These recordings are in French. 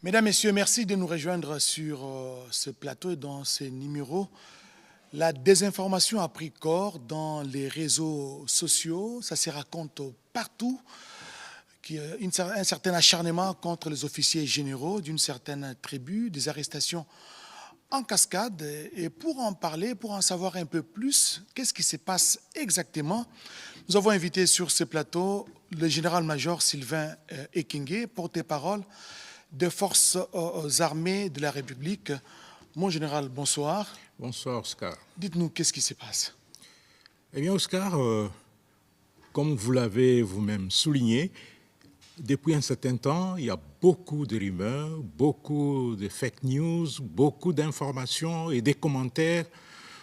Mesdames, Messieurs, merci de nous rejoindre sur ce plateau et dans ce numéro. La désinformation a pris corps dans les réseaux sociaux, ça se raconte partout, un certain acharnement contre les officiers généraux d'une certaine tribu, des arrestations en cascade. Et pour en parler, pour en savoir un peu plus, qu'est-ce qui se passe exactement, nous avons invité sur ce plateau le général-major Sylvain Ekenge, porte-parole des forces armées de la République. Mon général, bonsoir. Bonsoir, Oscar. Dites-nous, qu'est-ce qui se passe? Eh bien, Oscar, comme vous l'avez vous-même souligné, depuis un certain temps, il y a beaucoup de rumeurs, beaucoup de fake news, beaucoup d'informations et des commentaires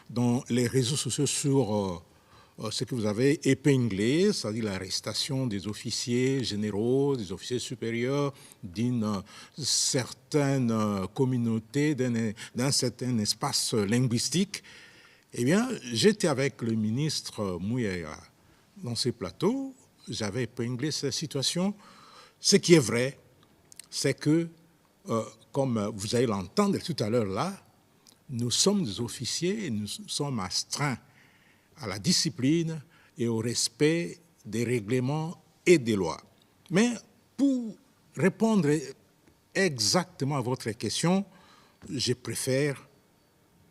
dans les réseaux sociaux sur ce que vous avez épinglé, c'est-à-dire l'arrestation des officiers généraux, des officiers supérieurs d'une certaine communauté, d'un certain espace linguistique. Eh bien, j'étais avec le ministre Mouyaya dans ces plateaux, j'avais épinglé cette situation. Ce qui est vrai, c'est que, comme vous allez l'entendre tout à l'heure là, nous sommes des officiers et nous sommes astreints à la discipline et au respect des règlements et des lois. Mais pour répondre exactement à votre question, je préfère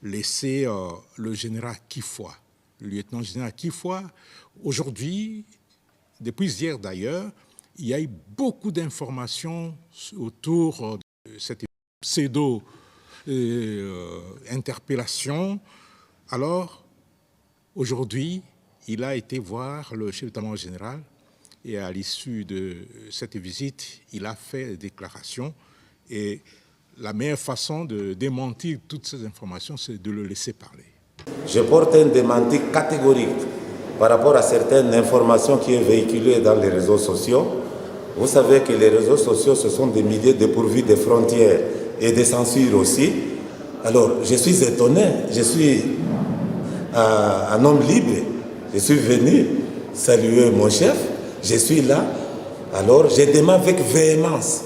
laisser le général Kifoa, le lieutenant-général Kifoa. Aujourd'hui, depuis hier d'ailleurs, il y a eu beaucoup d'informations autour de cette pseudo-interpellation. Alors, aujourd'hui, il a été voir le chef d'état-major général et à l'issue de cette visite, il a fait des déclarations. Et la meilleure façon de démentir toutes ces informations, c'est de le laisser parler. Je porte un démenti catégorique par rapport à certaines informations qui sont véhiculées dans les réseaux sociaux. Vous savez que les réseaux sociaux, ce sont des milliers dépourvus de frontières et de censure aussi. Alors, je suis étonné, je suis un homme libre. Je suis venu saluer mon chef, je suis là. Alors, je demande avec véhémence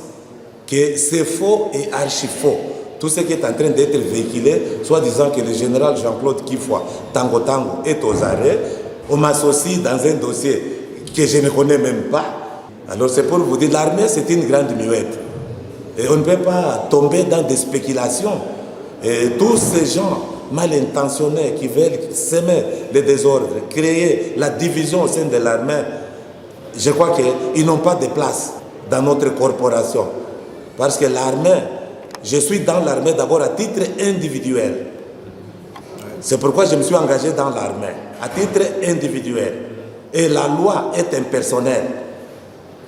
que c'est faux et archi-faux. Tout ce qui est en train d'être véhiculé, soit disant que le général Jean-Claude Kifoa, Tango Tango, est aux arrêts. On m'associe dans un dossier que je ne connais même pas. Alors c'est pour vous dire, l'armée c'est une grande muette. Et on ne peut pas tomber dans des spéculations. Et tous ces gens mal intentionnés qui veulent semer le désordre, créer la division au sein de l'armée, je crois qu'ils n'ont pas de place dans notre corporation. Parce que l'armée, je suis dans l'armée d'abord à titre individuel. C'est pourquoi je me suis engagé dans l'armée, à titre individuel. Et la loi est impersonnelle.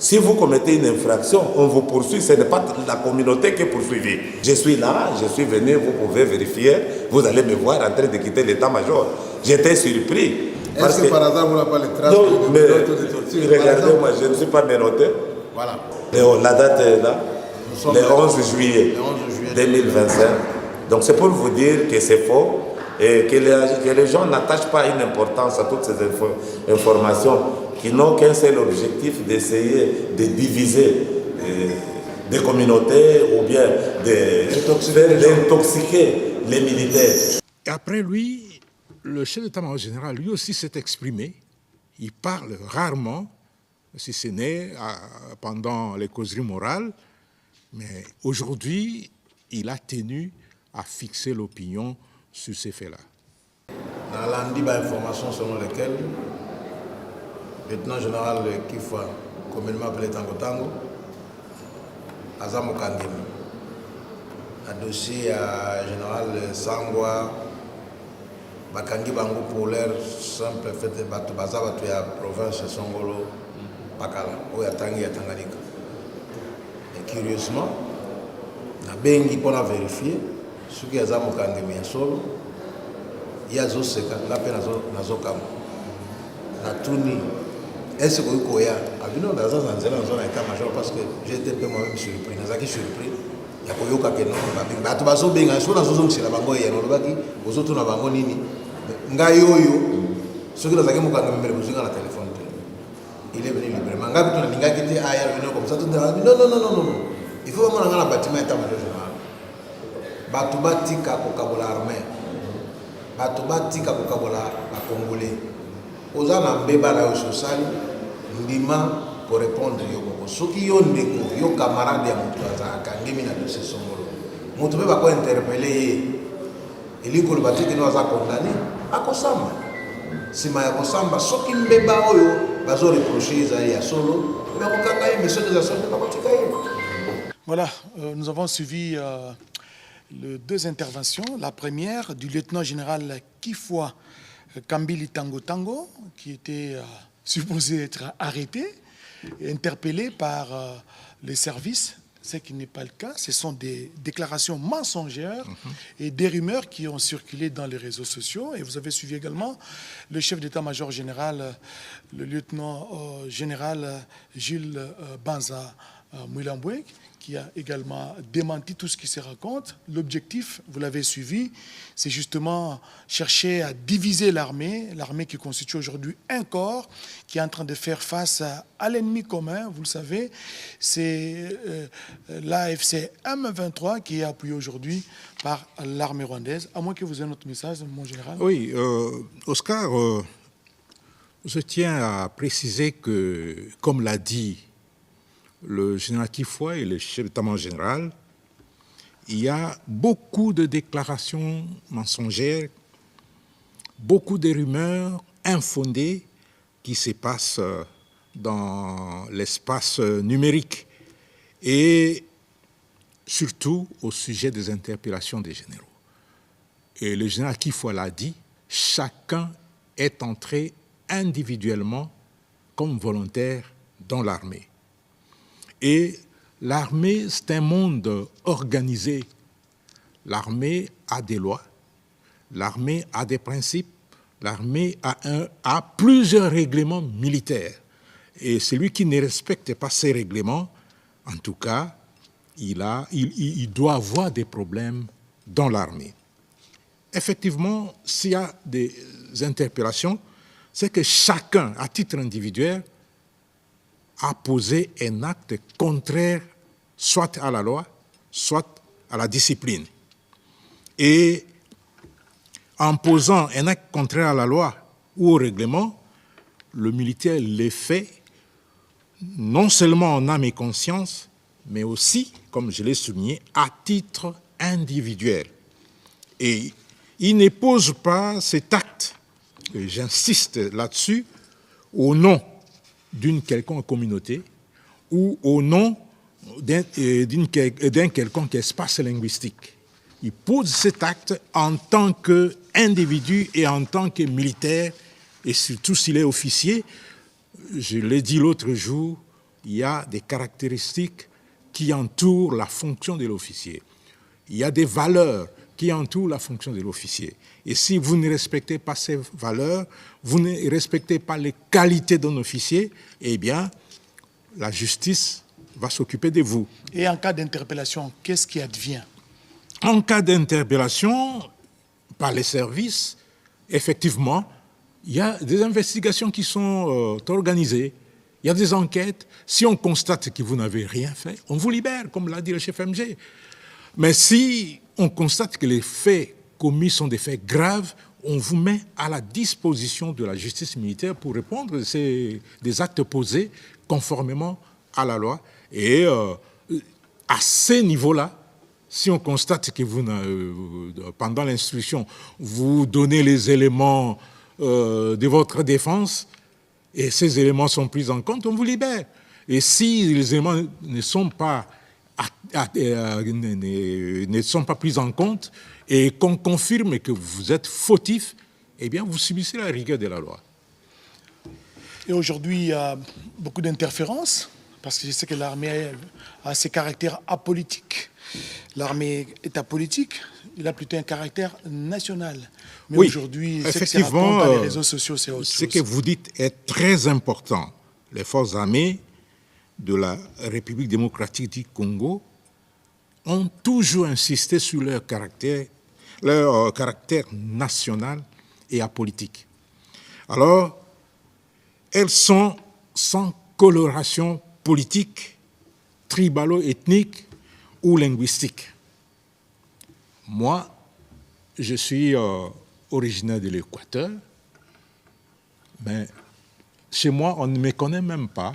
Si vous commettez une infraction, on vous poursuit, ce n'est pas la communauté qui est poursuivie. Je suis là, je suis venu, vous pouvez vérifier, vous allez me voir en train de quitter l'état-major. J'étais surpris. Est-ce que par hasard, vous n'avez pas les traces de torture? Regardez, moi, je ne suis pas menotté. Voilà. Et la date est là, le 11 juillet 2025. Donc c'est pour vous dire que c'est faux et que les gens n'attachent pas une importance à toutes ces informations qui n'ont qu'un seul objectif d'essayer de diviser des communautés ou bien d'intoxiquer les militaires. Et après lui, le chef d'état-major général, lui aussi s'est exprimé. Il parle rarement, si ce n'est pendant les causeries morales, mais aujourd'hui, il a tenu à fixer l'opinion sur ces faits-là. Dans l'andi d'informations selon lesquelles le lieutenant général Kifoa, communément appelé Tango Tango, Azamo Kangemi, a dossier à général Sangwa, Bakangi Bango pour l'air simple fait de Baza Batuya, province Songolo, Bakala, Oyatangi et Tanganyika. Et curieusement, na bengi pour la vérifier, ce qui est Azamo Kangemi à solo, il y a Zoseka, la peine à Zokam. Na Tuni. Est-ce que vous avez vu dans la zone état-major parce que j'ai été un peu moi-même surpris. Nous avons surpris. Il y a eu des gens qui ont été en train de se faire des choses. Ils ont été en train de se faire des téléphone. Il est venu librement. Non, non, non, non, non. Il faut vraiment dans le bâtiment état-major général. Batuba tika kokabola armée. Batuba tika kokabola la Congolais. Oza na mbeba na yososali ndima pour répondre yoko. Soki yo ndeko yo camarade ya mutu azaka ngemi na dossier songolo. Mutu be bako interpeller ye. Eliko le batiki no aza condamné akosamba. Sima ya kosamba soki mbeba oyo bazo reprocher ezali ya solo. Ba kokanga ye monsieur de la santé ba kotika ye. Voilà, nous avons suivi les deux interventions. La première du lieutenant-général Kifwa Kambili Tango Tango, qui était supposé être arrêté et interpellé par les services, ce qui n'est pas le cas. Ce sont des déclarations mensongères et des rumeurs qui ont circulé dans les réseaux sociaux. Et vous avez suivi également le chef d'état-major général, le lieutenant-général Gilles Banza Mouilamboué, qui a également démenti tout ce qui se raconte. L'objectif, vous l'avez suivi, c'est justement chercher à diviser l'armée qui constitue aujourd'hui un corps qui est en train de faire face à l'ennemi commun. Vous le savez, c'est l'AFC M23 qui est appuyé aujourd'hui par l'armée rwandaise. À moins que vous ayez un autre message, mon général. Oui, Oscar, je tiens à préciser que, comme l'a dit le général Kifwa et le chef d'état-major général, il y a beaucoup de déclarations mensongères, beaucoup de rumeurs infondées qui se passent dans l'espace numérique et surtout au sujet des interpellations des généraux. Et le général Kifwa l'a dit, chacun est entré individuellement comme volontaire dans l'armée. Et l'armée, c'est un monde organisé. L'armée a des lois, l'armée a des principes, l'armée a plusieurs règlements militaires. Et celui qui ne respecte pas ces règlements, en tout cas, il doit avoir des problèmes dans l'armée. Effectivement, s'il y a des interpellations, c'est que chacun, à titre individuel, a posé un acte contraire soit à la loi, soit à la discipline. Et en posant un acte contraire à la loi ou au règlement, le militaire le fait non seulement en âme et conscience, mais aussi, comme je l'ai souligné, à titre individuel. Et il ne pose pas cet acte, et j'insiste là-dessus, au nom d'une quelconque communauté ou au nom d'un quelconque espace linguistique. Il pose cet acte en tant qu'individu et en tant que militaire, et surtout s'il est officier. Je l'ai dit l'autre jour, il y a des caractéristiques qui entourent la fonction de l'officier. Il y a des valeurs qui entourent la fonction de l'officier. Et si vous ne respectez pas ces valeurs, vous ne respectez pas les qualités d'un officier, eh bien, la justice va s'occuper de vous. Et en cas d'interpellation, qu'est-ce qui advient? En cas d'interpellation par les services, effectivement, il y a des investigations qui sont organisées. Il y a des enquêtes. Si on constate que vous n'avez rien fait, on vous libère, comme l'a dit le chef MG. Mais si on constate que les faits commis sont des faits graves, on vous met à la disposition de la justice militaire pour répondre des actes posés conformément à la loi. Et à ce niveau-là, si on constate que vous, pendant l'instruction, vous donnez les éléments de votre défense et ces éléments sont pris en compte, on vous libère. Et si les éléments ne sont pas pris en compte et qu'on confirme que vous êtes fautif, eh bien, vous subissez la rigueur de la loi. Et aujourd'hui, il y a beaucoup d'interférences, parce que je sais que l'armée a ses caractères apolitiques. L'armée est apolitique, il a plutôt un caractère national. Mais oui, aujourd'hui, ce qui se raconte dans les réseaux sociaux, c'est autre chose. Ce que vous dites est très important. Les forces armées de la République démocratique du Congo ont toujours insisté sur leur caractère national et apolitique. Alors, elles sont sans coloration politique, tribalo-ethnique ou linguistique. Moi, je suis originaire de l'Équateur, mais chez moi, on ne me connaît même pas.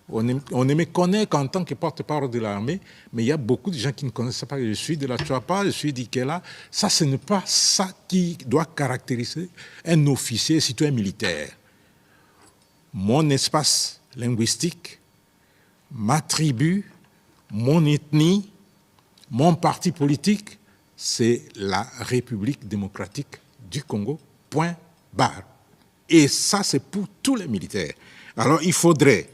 On ne me connaît qu'en tant que porte-parole de l'armée, mais il y a beaucoup de gens qui ne connaissent pas que je suis de la Chuapa, je suis d'Ikela. Ça, ce n'est pas ça qui doit caractériser un officier citoyen militaire. Mon espace linguistique, ma tribu, mon ethnie, mon parti politique, c'est la République démocratique du Congo, point barre. Et ça, c'est pour tous les militaires. Alors, il faudrait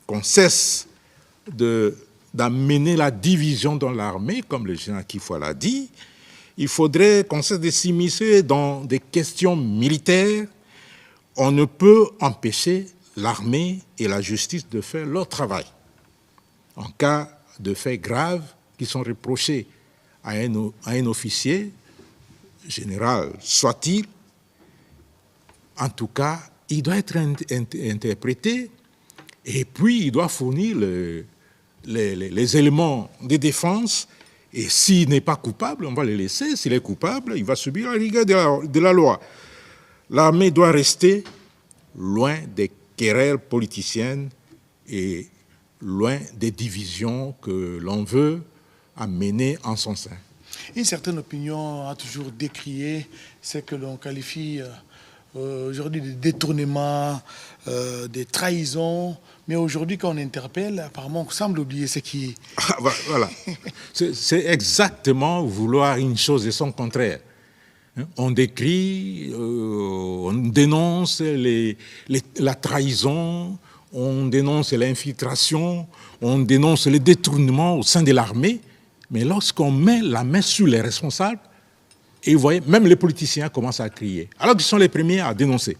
qu'on cesse d'amener la division dans l'armée, comme le général Kifoua l'a dit. Il faudrait qu'on cesse de s'immiscer dans des questions militaires. On ne peut empêcher l'armée et la justice de faire leur travail. En cas de faits graves qui sont reprochés à un officier, général soit-il, en tout cas, il doit être interprété et puis il doit fournir les éléments de défense. Et s'il n'est pas coupable, on va le laisser. S'il est coupable, il va subir la rigueur de la loi. L'armée doit rester loin des querelles politiciennes et loin des divisions que l'on veut amener en son sein. Une certaine opinion a toujours décrié ce que l'on qualifie aujourd'hui de détournement, des trahisons. Mais aujourd'hui, quand on interpelle, apparemment, on semble oublier ce qui... Ah, voilà. C'est exactement vouloir une chose et son contraire. On décrit, on dénonce la trahison, on dénonce l'infiltration, on dénonce le détournement au sein de l'armée, mais lorsqu'on met la main sur les responsables, et vous voyez, même les politiciens commencent à crier, alors qu'ils sont les premiers à dénoncer.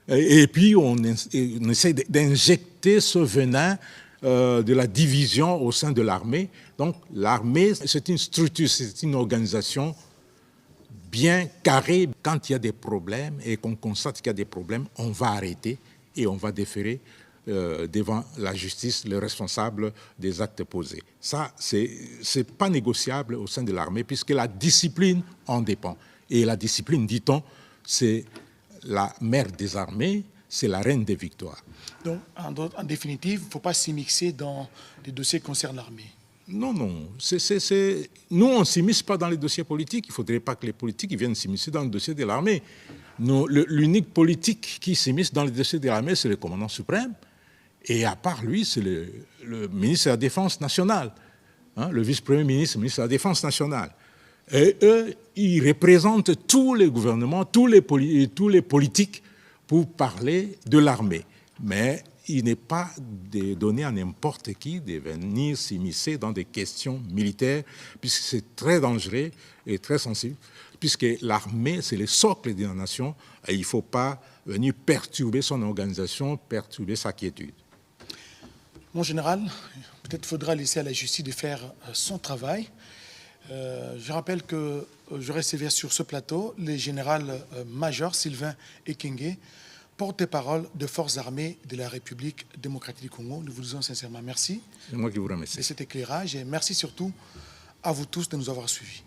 Et puis on essaie d'injecter ce venin de la division au sein de l'armée. Donc l'armée, c'est une structure, c'est une organisation bien carrée. Quand il y a des problèmes et qu'on constate qu'il y a des problèmes, on va arrêter et on va déférer devant la justice le responsable des actes posés. Ça, c'est pas négociable au sein de l'armée puisque la discipline en dépend. Et la discipline, dit-on, c'est la mère des armées, c'est la reine des victoires. Donc, en définitive, il ne faut pas s'immiscer dans les dossiers qui concernent l'armée. Non. Nous, on ne s'immisce pas dans les dossiers politiques. Il ne faudrait pas que les politiques viennent s'immiscer dans le dossier de l'armée. L'unique politique qui s'immisce dans les dossiers de l'armée, c'est le commandant suprême. Et à part lui, c'est le ministre de la Défense nationale, le vice-premier ministre, ministre de la Défense nationale. Et eux, ils représentent tous les gouvernements, tous les politiques pour parler de l'armée. Mais il n'est pas donné à n'importe qui de venir s'immiscer dans des questions militaires, puisque c'est très dangereux et très sensible, puisque l'armée, c'est le socle de la nation, et il ne faut pas venir perturber son organisation, perturber sa quiétude. Mon général, peut-être faudra laisser à la justice de faire son travail. Je rappelle que je recevais sur ce plateau le général-major Sylvain Ekenge, porte-parole de forces armées de la République démocratique du Congo. Nous vous disons sincèrement merci. C'est moi qui vous remercie. De cet éclairage et merci surtout à vous tous de nous avoir suivis.